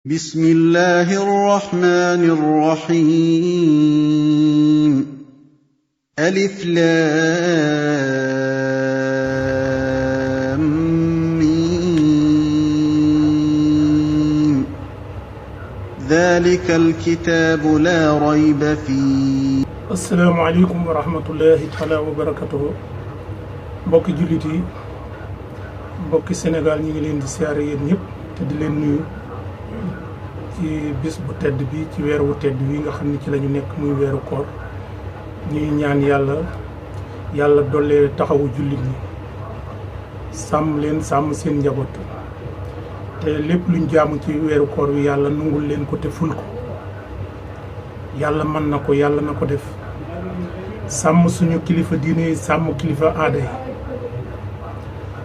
بسم الله الرحمن الرحيم ألف لام ميم ذلك الكتاب لا ريب فيه السلام عليكم ورحمة الله تعالى وبركاته mbokki jullit yi mbokki Sénégal ñi ngi leen di siyaare yéen ñëpp te di leen nuyu ci bis bu tedd bi ci weer wu tedd wi nga xam ne ci la ñu nekk muy weeru koor ñuy ñaan yàlla dollee taxawu jullit ñi sàmm leen sàmm seen njaboot te lépp luñ jaamu ci weeru koor wi yàlla nungul leen ko te ful ko yàlla mën na ko yàlla na ko def sàmm suñu kilifa diine yi sàmm kilifa aada yi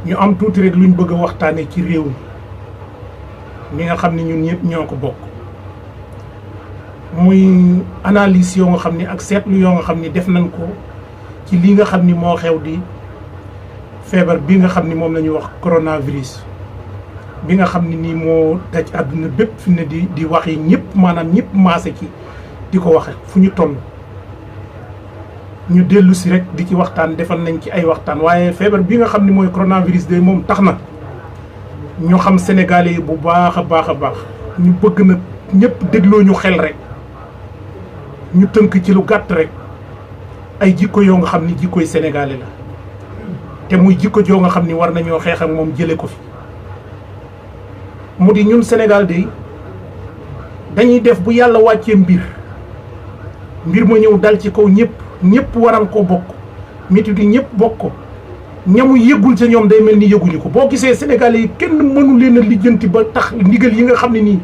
ñu am tuuti rek luñ bëgg a waxtaane ci réew mi nga xam ne ñun ñëpp ñoo ko bokk muy analyse yoo nga xam ne ak seetlu yoo nga xam ne def nañ ko ci li nga xam ni moo xew di feebar bi nga xam ni moom la ñuy wax coronavirus bi nga xam ne nii moo daj àdduna bépp fi ne di wax yi ñëpp maanaam ñëpp maase ci di ko waxe fu ñu toll ñu dellu si rek di ci waxtaan defal nañ ci ay waxtaan waaye feebar bi nga xam ne mooy coronavirus de moom tax na ñu xam sénégalais yi bu baax a baax ñu bëgg na ñëpp dégloo ñu xel rek ñu tënk ci lu gàtt rek ay jikko yoo nga xam ni jikkoy sénégalais la te muy jikko joo nga xam ni war nañoo xeex ak moom jële ko fi mu di ñun Sénégal de dañuy def bu yàlla wàccee mbir ma ñëw dal ci kaw ñëpp waral ko bokk métti di ñëpp bokk ko ñamu yëgul ca ñoom day mel ni yëguñu ko boo gisee sénégalais yi kenn mënu leen a lijjanti ba tax ndigal yi nga xam ne nii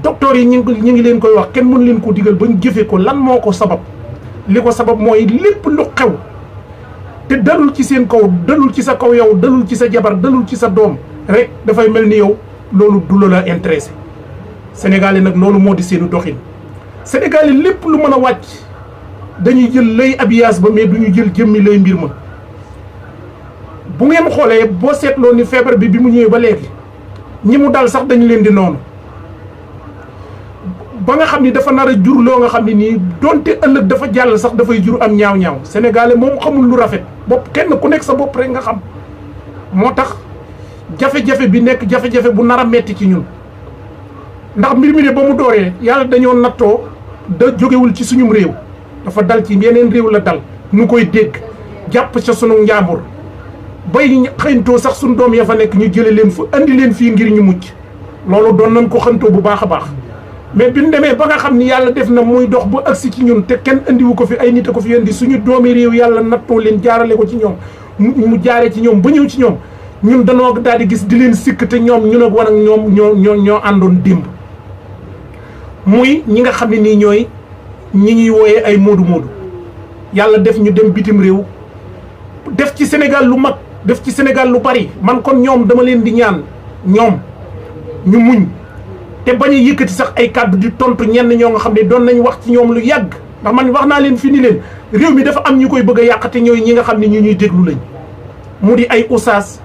docteur yi ñu ngi leen koy wax kenn mënu leen ko digal ba ñu jëfe ko lan moo ko sabab li ko sabab mooy lépp lu xew te dalul ci seen kaw dalul ci sa kaw yow dalul ci sa jabar dalul ci sa doom rek dafay mel ni yow loolu du la intéressé sénégalais nag loolu moo di seenu doxin sénégalais lépp lu mën a wàcc dañuy jël lay abiyaas ba mais duñu jël jëmmi lay mbir ma bu ngeen xoolee boo seetloo ni feebar bi mu ñëwee ba léegi ñi mu dal sax dañu leen di noonu ba nga xam ni dafa nar a jur loo nga xam ne nii donte ëllëg dafa jàll sax dafay jur am ñaaw sénégalais moom xamul lu rafet bopp kenn ku nekk sa bopp rek nga xam moo tax jafe-jafe bi nekk jafe-jafe bu nar a metti ci ñun ndax mbir mi ne ba mu dooree yàlla dañoo nattoo da jógewul ci suñum réew dafa dal ci yeneen réew la dal nu koy dégg jàpp ca sunu njaambur bay xëyntoo sax suñu doom ya fa nekk ñu jële leen fa andi leen fii ngir ñu mucc loolu doon nañ ko xëntoo bu baax a baax mais bi ñu demee ba nga xam ni yàlla def na muy dox ba agsi ci ñun te kenn andiwu ko fi ay nit a ko fi indi suñu doomi réew yàlla nattoo leen jaarale ko ci ñoom mu jaaree ci ñoom ba ñëw ci ñoom ñun danoo daal di gis di leen sikk te ñoom ñun ak wan ak ñoom ñoo àndoon démb muy ñi nga xam ne nii ñooy ñi ñuy wooyee ay moodu yàlla def ñu dem bitim réew def ci Sénégal lu mag def ci Sénégal lu bari man kon ñoom dama leen di ñaan ñoom ñu muñ te bañ a yëkkati sax ay kàddu di tontu ñenn ñoo nga xam ne doon nañ wax ci ñoom lu yàgg ndax man wax naa leen fi ni leen réew mi dafa am ñu koy bëgg a yàqate ñooy ñi nga xam ne ñu ñuy déglu lañ mu di ay oustaz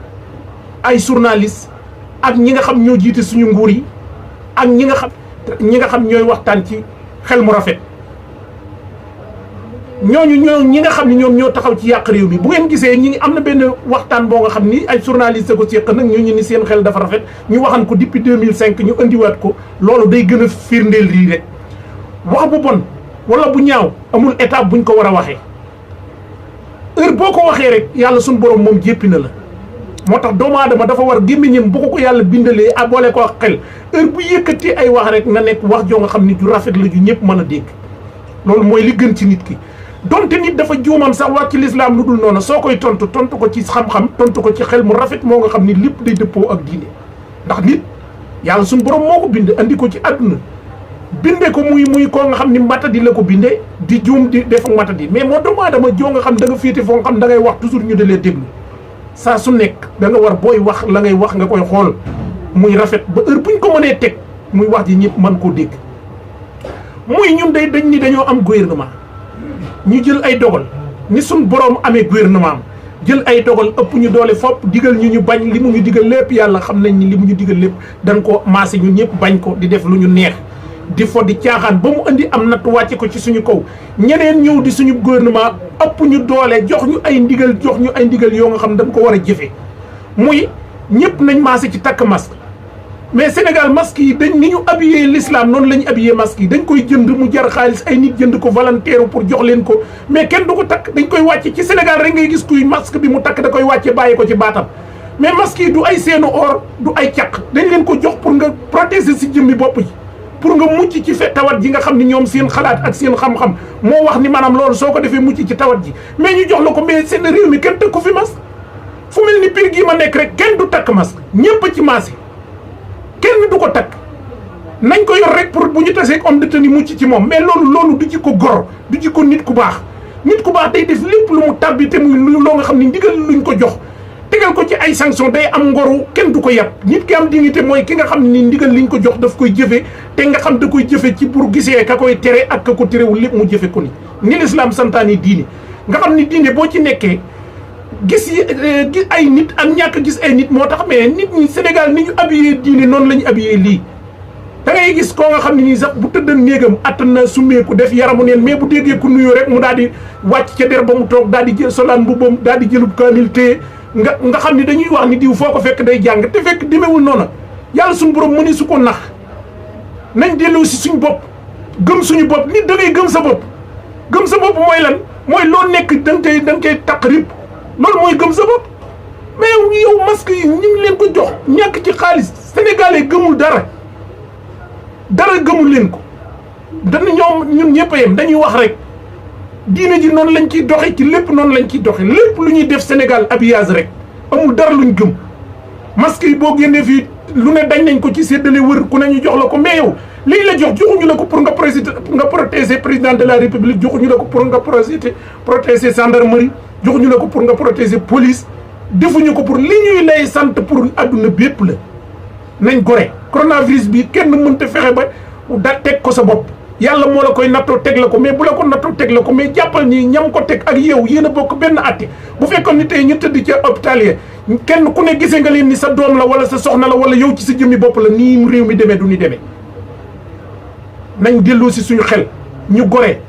ay journaliste ak ñi nga xam ñoo jiite suñu nguur yi ak ñi nga xam ñooy waxtaan ci xel mu rafet ñi nga xam ne ñoom ñoo taxaw ci yàq réew mi bu ngeen gisee ñi ngi am na benn waxtaan boo nga xam ni ay journaliste ko séq nag ñooñu ni seen xel dafa rafet ñu waxan ko depuis 2005 ñu indiwaat ko loolu day gën a firndeel lii rek wax bu bon wala bu ñaaw amul étape buñ ko war a waxee heure boo ko waxee rek yàlla suñu borom moom jéppi na la moo tax doomu aadama dafa war gémmiñam bu ko yàlla bindalee a boole ko xel heure bu yëkkati ay wax rek na nekk wax joo nga xam ni ju rafet la ju ñëpp mën a dégg loolu mooy li gën ci nit ki donte nit dafa juuman sax wax ci lislaam lu dul noonu soo koy tontu ko ci xam-xam tontu ko ci xel mu rafet moo nga xam ni lépp day dëppoo ak diine ndax nit yàlla suñu borom moo ko bind andi ko ci àdduna binde ko muy koo nga xam ni matadi la ko binde di juum di def matadi mais moo doomu aadama joo nga xam da nga féete foo nga xam da ngay wax toujours ñu dalee déglu saa su nekk da nga war booy wax la ngay wax nga koy xool muy rafet ba heure buñ ko mënee teg muy wax ji ñëpp mën koo dégg muy ñun day dañ ni dañoo am gouvernement ñu jël ay dogal ni suñ borom amee gouvernement jël ay dogal ëpp ñu doole fopp digal ñu bañ li mu ñu digal lépp yàlla xam nañ ni li mu ñu digal lépp dañ ko maase ñun ñëpp bañ ko di def lu ñu neex di fo di caaxaan ba mu indi am natt wàcce ko ci suñu kaw ñeneen ñëw di suñu gouvernement ëpp ñu doole jox ñu ay ndigal yoo nga xam dañ ko war a jëfe muy ñëpp nañ maase ci takk masque mais Sénégal masque yi dañ ni ñu habillé l'islam noonu la ñu habillé masque yi dañ koy jënd mu jar xaalis ay nit jënd ko volontaire pour jox leen ko mais kenn du ko takk dañ koy wàcce ci Sénégal rek ngay gis kuy masque bi mu takk da koy wàcce bàyyi ko ci baatam mais masque yi du ay seenu or du ay caq dañ leen ko jox pour nga protéger si jëmmi bopp ji pour nga mucc ci tawat ji nga xam ni ñoom seen xalaat ak seen xam-xam moo wax ni maanaam loolu soo ko defee mucc ci tawat ji mais ñu jox la ko mais seen réew mi kenn teg ko fi masque fu mel ni pire gii ma nekk rek kenn du takk masque ñëpp ci masque kenn du ko takk nañ ko yor rek pour bu ñu tasee homme de tenue mucc ci moom mais loolu du ci ko gor du ci ko nit ku baax day def lépp lu mu tàbbi te muy loo nga xam ni ndigal luñ ko jox tegal ko ci ay sanction day am ngoru kenn du ko yàpp nit ki am dignité mooy ki nga xam ni ndigal liñ ko jox daf koy jëfe te nga xam da koy jëfe ci pour gisee ka koy tere ak ka ko terewul lépp mu jëfe ko ni l'islam santaani diine nga xam ni diine boo ci nekkee gis ay nit ak ñàkk gis ay nit moo tax mais nit ñi Sénégal ni ñu habillé diine noonu la ñu habillé lii da ngay gis koo nga xam ne nii sax bu tëddan néegam attan na summeeku def yaramu neen mais bu déggee ku nuyoo rek mu daal di wàcc ca der ba mu toog daal di jël solaan mbubbam daal di jëlub kaamil téye nga xam ni dañuy wax ni diw foo ko fekk day jàng te fekk demewul noona yàlla suñu borom mëni su ko nax nañ delloo si suñu bopp gëm suñu bopp nit da ngay gëm sa bopp mooy lan mooy loo nekk da nga koy taq rib loolu mooy gëm sa bopp mais yow masque yi ñu ngi leen ko jox ñàkk ci xaalis sénégalais gëmul dara gëmul leen ko dana ñun ñëpp a yem dañuy wax rek diine ji noonu lañ ciy doxe ci lépp noonu lañ ciy doxe lépp lu ñuy def Sénégal habillage rek amul dara luñ gëm masque yi boo génnee fii lu ne dañ nañ ko ci séddale wër ku ne ñu jox la ko mais yow lii la joxuñu la ko pour nga protéger président de la république joxuñu la ko pour nga protéger gendarmerie joxuñu la ko pour nga protéger police defuñu ko pour li ñuy lay sant pour adduna bépp la nañ gore coronavirus bi kenn mënta fexe ba da teg ko sa bopp yàlla moo la koy nattoo teg la ko mais bu la ko nattoo teg la ko mais jàppal ni ñam ko teg ak yow yéen a bokk benn atte bu fekkoon ni tey ñu tëdd ca hôpital yi kenn ku ne gisee nga leen ni sa doom la wala sa soxna la wala yow ci sa jëmmi bopp la nii réew mi demee du ñu demee nañ delloo si suñu xel ñu gore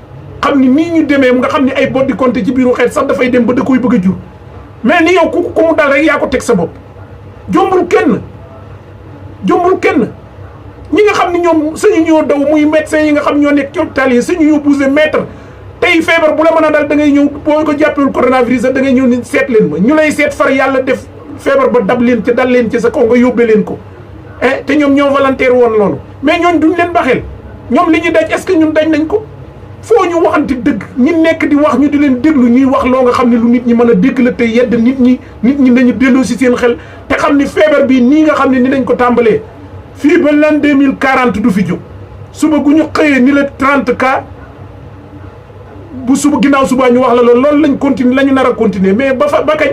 xam ni nii ñu demee nga xam ni ay boddi compté ci biiru xeet sax dafay dem ba da koy bëgg a jur mais ni yow ku mu dal rek yaa ko teg sa bopp jombul kenn ñi nga xam ni ñoom sañu ñoo daw muy médecin yi nga xam ñoo nekk ci hôpital yi sañu ñoo bousé mètre tey feebar bu la mën a dal da ngay ñëw boo ko jàppewul coronavirus da ngay ñëw ni seet leen ma ñu lay seet far yàlla def feebar ba dab leen ci dal leen ci sa kaw nga yóbbee leen ko te ñoom ñoo volontaire woon loolu mais ñooñ duñ leen baxeel ñoom li ñuy daj est-ce que ñun dañ nañ ko foo ñu waxante dëgg ñi nekk di wax ñu di leen déglu ñuy wax loo nga xam ne lu nit ñi mën a dégg la te yedd nit ñi nañu delloo si seen xel te xam ni feebar bii nii nga xam ne ni nañ ko tàmbalee fii ba l'an 2040 du fi jóg suba gu ñu xëyee ni la 30 cas bu suba ginnaaw suba ñu wax la loolu lañ continuer la ñu nar a continuer mais ba kañ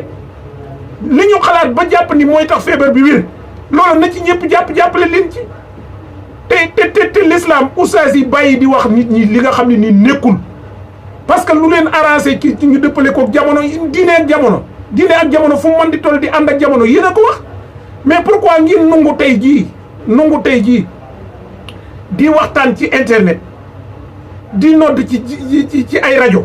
li ñu xalaat ba jàpp ni mooy tax feebar bi wér loolu na ci ñëpp jàppale leen ci te l'islam oustaz yi bàyyi di wax nit ñi li nga xam ne nii nekkul parce que lu leen arrangé ci ñu dëppale ko jamono diine ak jamono fu mu mën di toll di ànd ak jamono yéen a ko wax mais pourquoi ngeen nungu tey jii di waxtaan ci internet di nodd ci ay rajo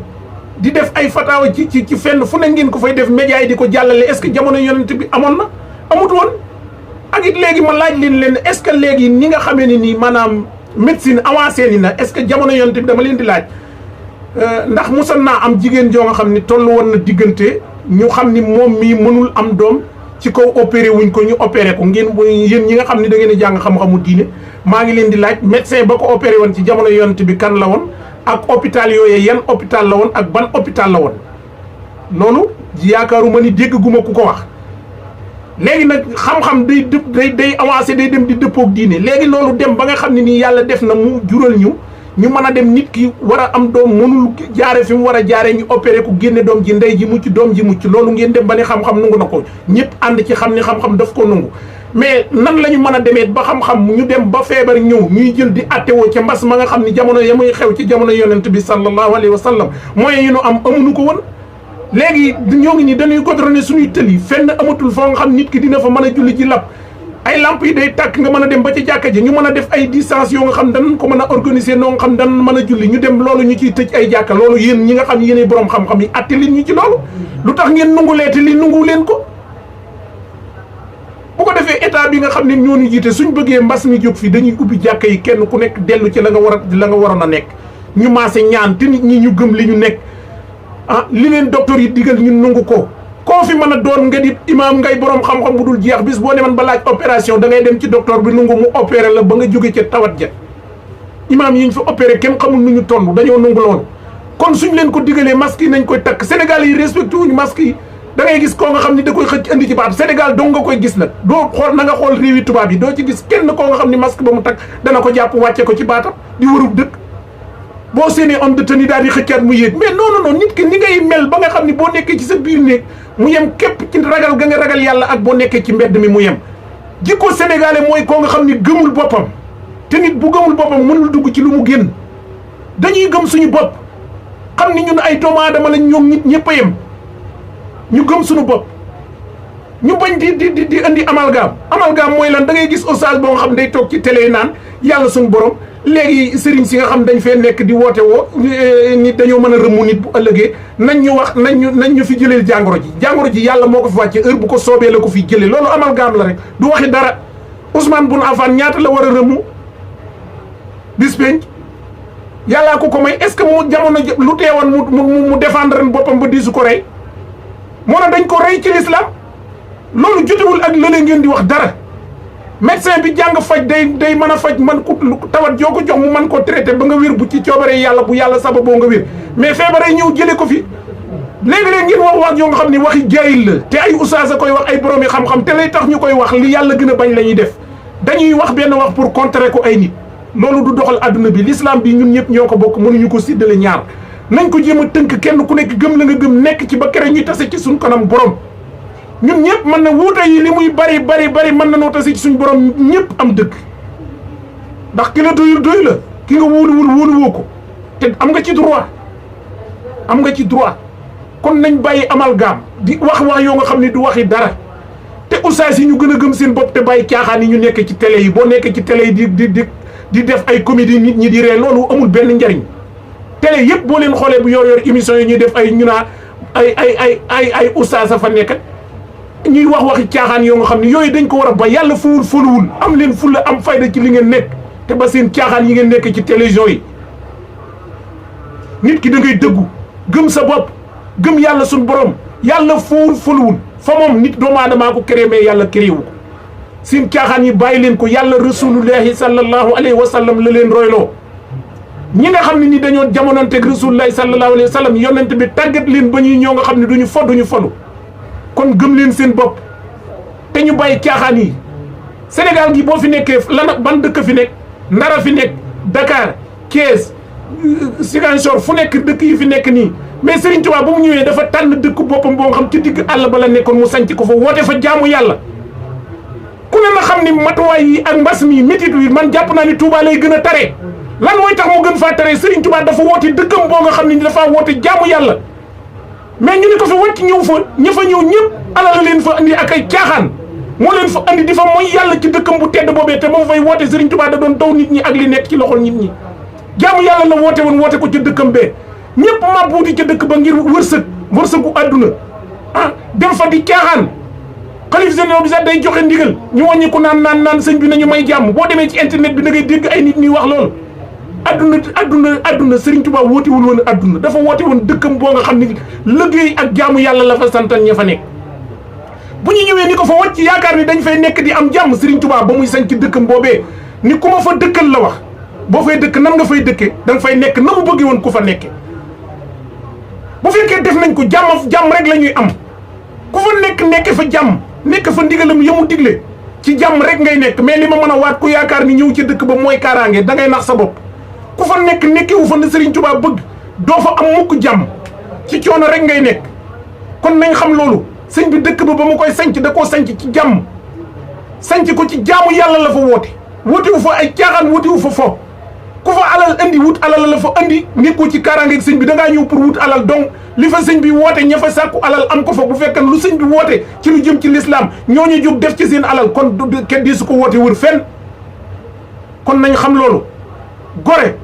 di def ay fataawa ci fenn fu ne ngeen ko fay def média yi di ko jàllale est-ce que jamono yonent bi amoon na amut woon ak it léegi ma laaj leen est-ce que léegi ni nga xamee ni nii maanaam médecine avancé ni na est-ce que jamono yonent bi dama leen di laaj ndax musan naa am jigéen joo nga xam ni toll woon na diggante ñu xam ni moom mii mënul am doom ci kaw opéré wuñ ko ñu opéré ko ngeen yéen ñi nga xam ni da ngeen di jàng xam-xamu diine maa ngi leen di laaj médecin ba ko opéré woon ci jamono yonent bi kan la woon ak hôpital yooyee yan hôpital la woon ak ban hôpital la woon loolu yaakaaruma ni dégg guma ku ko wax léegi nag xam-xam day avancé day dem di dëppoog diine léegi loolu dem ba nga xam ne nii yàlla def na mu jural ñu mën a dem nit ki war a am doom mënul jaare fi mu war a jaare ñu opéré ko génne doom ji ndey ji mucc doom ji mucc loolu ngeen dem ba ne xam-xam nungu na ko ñëpp ànd ci xam ni xam-xam daf ko nungu mais nan la ñu mën a demee ba xam-xam ñu dem ba feebar ñëw ñuy jël di attewoo ca mbas ma nga xam ni jamono ya muy xew ci jamono yonent bi sallallahu alayhi wa sallam moyens yi nu am amuñu ko woon léegi ñoo ngi ni dañuy godrone suñuy tëli fenn amatul foo nga xam nit ki dina fa mën a julli ji lap ay lamp yi day tàkk nga mën a dem ba ci jàkka ji ñu mën a def ay distance yoo nga xam danañ ko mën a organiser noo nga xam danañ mën a julli ñu dem loolu ñu ciy tëj ay jàkka loolu yéen ñi nga xam yéenay borom xam-xam yi atte leen ñu ci loolu lu tax ngeen nunguleete li nungu leen ko bu ko defee état bi nga xam ne ñoo ñu jiite suñ bëggee mbas mi jóg fi dañuy ubbi jàkka yi kenn ku nekk dellu ci la nga waroon a nekk ñu maase ñaan te nit ñi ñu gëm li ñu nekk li leen docteur yi digal ñu nungu ko koo fi mën a doon nga di imaam ngay borom xam-xam bu dul jeex bis boo demoon ba laaj opération da ngay dem ci docteur bi nungu mu opéré la ba nga jóge ca tawat ja imaam yi ñu fi opéré kenn xamul nu ñu toll dañoo nungu loolu kon suñ leen ko digalee masque yi nañ koy takk Sénégal yi respecté wuñu masque yi da ngay gis koo nga xam ni da koy xëcc andi ci baat Sénégal dong nga koy gis nag doo xool na nga xool réewi tubaab yi doo ci gis kenn koo nga xam ni masque ba mu takk dana ko jàpp wàcce ko ci baatam di warub dëkk boo séenee homme de tenue daal di xëccaat mu yéeg mais non nit ki ni ngay mel ba nga xam ni boo nekkee ci sa biir néeg mu yem képp ci ragal ga nga ragal yàlla ak boo nekkee ci mbedd mi mu yem jikko sénégalais mooy koo nga xam ni gëmul boppam te nit bu gëmul boppam mënul dugg ci lu mu génn dañuy gëm suñu bopp xam ni ñun ay doomu aadama lañ ñoom nit ñëpp a yem ñu gëm suñu bopp ñu bañ di indi amalgame mooy lan da ngay gis oustaz boo nga xam day toog ci télé yi naan yàlla suñu borom léegi sëriñ si nga xam dañ fee nekk di woote woo nit dañoo mën a rëmmu nit bu ëllëgee nañ ñu wax nañ ñu fi jëlee jàngoro ji yàlla moo ko fi wàcce heure bu ko soobee la ko fi jëlee loolu amalgame la rek du waxi dara Ousmane Boun Affan ñaata la war a rëmmu bis penc yàllaa ko may est-ce que mu jamono lu teewoon mu défendre boppam ba diisu ko rey moo na dañ ko rey ci l'islam loolu jotewul ak lële ngeen di wax dara médecin bi jàng faj day mën a faj man ku tawat joo ko jox mu mën koo traité ba nga wér bu ci coobaree yàlla bu yàlla sababoo nga wér mais feebaree ñëw jëlee ko fi léegi-léeg ngeen wax yoo nga xam ne waxi jaayil la te ay oustaz a koy wax ay boroomi xam-xam te lay tax ñu koy wax li yàlla gën a bañ la ñuy def dañuy wax benn wax pour contrer ko ay nit loolu du doxal adduna bi l'islam bi ñun ñëpp ñoo ko bokk mënuñu ko séddale ñaar nañ ko jéem a tënk kenn ku nekk gëm la nga gëm nekk ci ba kere ñuy tase ci suñ kanam borom ñun ñëpp mën na wuute yi li muy bari mën na noo tase ci suñ borom ñëpp am dëgg ndax ki la doy la ki nga wóolu woo ko te am nga ci droit kon nañ bàyyi amalgame di wax yoo nga xam ne du waxi dara te oustaz yi ñu gën a gëm seen bopp te bàyyi caaxaan yi ñu nekk ci télé yi boo nekk ci télé yi di def ay comédie nit ñi di ree loolu amul benn njariñ télé yëpp boo leen xoolee bu yor émission yi ñuy def ay ñu naa ay oustaz a fa nekk ñuy waxi caaxaan yoo nga xam ne yooyu dañ ko war a ba yàlla fuluwul am leen fulla am fayda ci li ngeen nekk te ba seen caaxaan yi ngeen nekk ci télévision yi nit ki da ngay dëggu gëm sa bopp gëm yàlla suñ borom yàlla fuluwul fa moom nit doomu aadamaa ko créé mais yàlla créé wu ko seen caaxaan yi bàyyi leen ko yàlla rasulullahi sallallahu alayhi wa sallam la leen royloo ñi nga xam ne ni dañoo jamononteeg rasulullahi sallallahu alayhi wa sallam yonent bi tàggat leen ba ñuy ñoo nga xam ne duñu folu kon gëm leen seen bopp te ñu bàyyi caaxaan yi Sénégal gi boo fi nekkee ban dëkk fi nekk Ndara fi nekk Dakar Thiès Ziguinchor fu nekk dëkk yi fi nekk nii mais Serigne Touba ba mu ñëwee dafa tànn dëkk boppam boo nga xam ci digg àll ba la nekkoon mu sanc ko fa woote fa jaamu yàlla ku ne na xam ni matuwaay yi ak mbas mi métit wi man jàpp naa ni Touba lay gën a tare lan mooy tax mu gën faa tare Serigne Touba dafa woote dëkkam boo nga xam ne dafa woote jaamu yàlla mais ñu ni ko fa wàcc ñëw fa ña fa ñëw ñëpp alal leen fa andi ak ay caaxaan moo leen fa andi di fa mooy yàlla ci dëkkam bu tedd boobee te moom fay woote Serigne Touba da doon daw nit ñi ak li nekk ci loxol nit ñi jaamu yàlla la woote woon woote ko ca dëkkam bee ñëpp mabbuuti ca dëkk ba ngir wërsëgu àdduna dem fa di caaxaan xalif général bi sax day joxe ndigal ñu wàññi ko naan sëñ bi nañu may jàmm boo demee ci internet bi da ngay dégg ay nit ñuy wax loolu adduna Serigne Touba wootewul woon adduna dafa woote woon dëkkam boo nga xam ne liggéey ak jaamu yàlla la fa santan ña fa nekk bu ñu ñëwee ni ko fa wàcc yaakaar ni dañ fay nekk di am jàmm Serigne Touba ba muy sañ ci dëkkam boobee ni ku ma fa dëkkal la wax boo fay dëkk nan nga fay dëkkee da nga fay nekk na mu bëggee woon ku fa nekke bu fekkee def nañ ko jàmm rek la ñuy am ku fa nekk fa jàmm nekk fa ndigalam yamu digle ci jàmm rek ngay nekk mais li ma mën a waat ku yaakaar ni ñëw ci dëkk ba mooy kaaraange da ngay nax sa bopp ku fa nekkewu fa na Serigne Touba bëgg doo fa am mukk jàmm ci coono rek ngay nekk kon nañ xam loolu sëñ bi dëkk ba mu koy sanc da koo sanc ci jàmm sanc ko ci jaamu yàlla la fa woote wu fa ay caaxaan woote wu fa fo ku fa alal andi wut alal la fa andi nekkoo ci kaaraangeeg sëñ bi da ngaa ñëw pour wut alal donc li fa sëñ bi woote ña fa sàkku alal am ko fa bu fekkee lu sëñ bi woote ci lu jëm ci l'islam ñooñu jóg def ci seen alal kon kenn di su ko woote wër fenn kon nañ xam loolu gore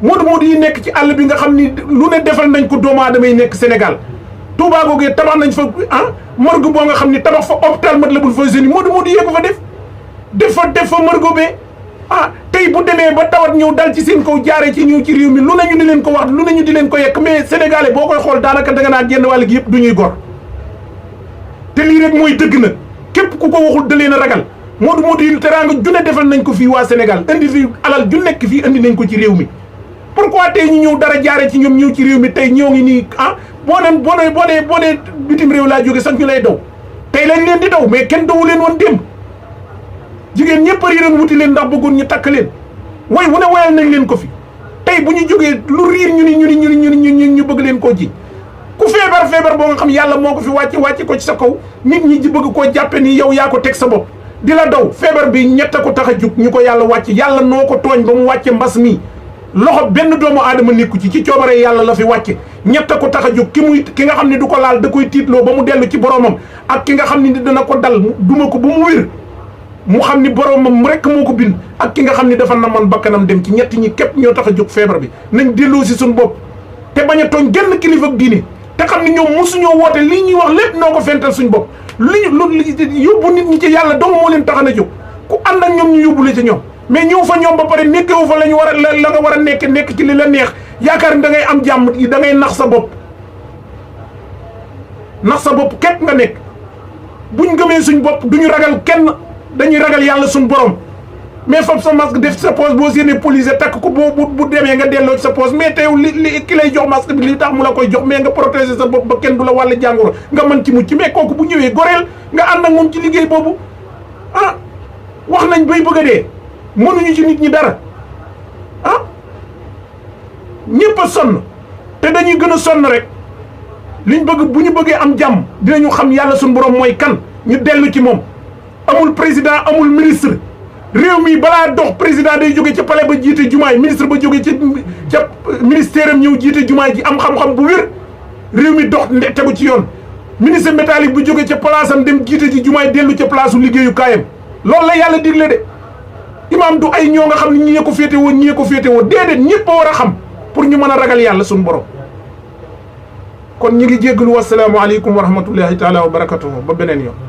moodu yi nekk ci àll bi nga xam ni lu ne defal nañ ko doomu aadama yi nekk Sénégal Touba googee tabax nañ fa morgue boo nga xam ni tabax fa hôpital Matlaboul Fawzeyni moodu yee ko fa def fa morgue bee tey bu demee ba tawat ñëw dal ci seen kaw jaaree ci ñëw ci réew mi lu ne ñu di leen ko wax lu ne ñu di leen ko yekk mais sénégalais boo koy xool daanaka danga naa génn wàll gi yëpp du ñuy gor te lii rek mooy dëgg nag képp ku ko waxul da leen a ragal moodu yi teraanga junne defal nañ ko fii waa Sénégal indi fii alal ju nekk fii indi nañ ko ci réew mi pourquoi tey ñu ñëw dara jaare ci ñoom ñëw ci réew mi tey ñoo ngi nii boo nee bitim réew laa jóge sax ñu lay daw tey lañ leen di daw mais kenn dawu leen woon démb jigéen ñëpp a riiran wuti leen ndax bëggoon ñu takk leen way wu ne wayal nañ leen ko fi tey bu ñu jógee lu riir ñu bëgg leen koo ji ku feebar boo nga xam yàlla moo ko fi wàcce ko ci sa kaw nit ñi ji bëgg koo jàppe ni yow yaa ko teg sa bopp di la daw feebar bi ñett a ko tax a jug ñu ko yàlla wàcce yàlla noo ko tooñ ba mu wàcce mbas mi loxo benn doomu aadama nekku ci coobare yàlla la fi wàcce ñett a ko tax a jóg ki nga xam ne du ko laal da koy tiitloo ba mu dellu ci boromam ak ki nga xam ne dana ko dal duma ko ba mu wér mu xam ni boromam rek moo ko bind ak ki nga xam ni dafa namoon bakkanam dem ci ñett ñi képp ñoo tax a jóg feebar bi nañ delloo si suñu bopp te bañ a tooñ genn kilifa ak diine te xam ni ñoom mosuñoo woote lii ñuy wax lépp noo ko fental suñu bopp yóbbu nit ñi ci yàlla dong moo leen tax a jóg ku ànd ak ñoom ñu yóbbu la ci ñoom mais ñëw fa ñoom ba pare nekkewu fa la ñu war a la nga war a nekk ci li la neex yaakaar ni da ngay am jàmm da ngay nax sa bopp képp nga nekk buñ gëmee suñ bopp duñu ragal kenn dañuy ragal yàlla suñ borom mais fab sa masque def sa poche boo séenee police takk ko bu demee nga delloo ci sa poche mais teew li ki lay jox masque bi li tax mu la koy jox mais nga protéger sa bopp ba kenn du la wàll jàngoro nga mën ci mucc mais kooku bu ñëwee goreel nga ànd ak moom ci liggéey boobu wax nañ bay bëgg a dee mënuñu ci nit ñi dara ñëpp a sonn te dañuy gën a sonn rek liñ bëgg bu ñu bëggee am jàmm dinañu xam yàlla suñu borom mooy kan ñu dellu ci moom amul président amul ministre réew mi balaa dox président day jóge ca palais ba jiite jumaay ministre ba jóge ca ministère am ñëw jiite jumaay ji am xam-xam bu wér réew mi dox tegu ci yoon ministre métallique bu jóge ca place am dem jiite ci jumaay dellu ca place u liggéeyu kaayam loolu la yàlla digle de imaam du ay ñoo nga xam ne ñii ko féete woon déedéet ñëpp a war a xam pour ñu mën a ragal yàlla suñu borom kon ñu ngi jéggalu wasalaamu aleykum wa rahmatullahi taala wa barakatuhu ba beneen yoon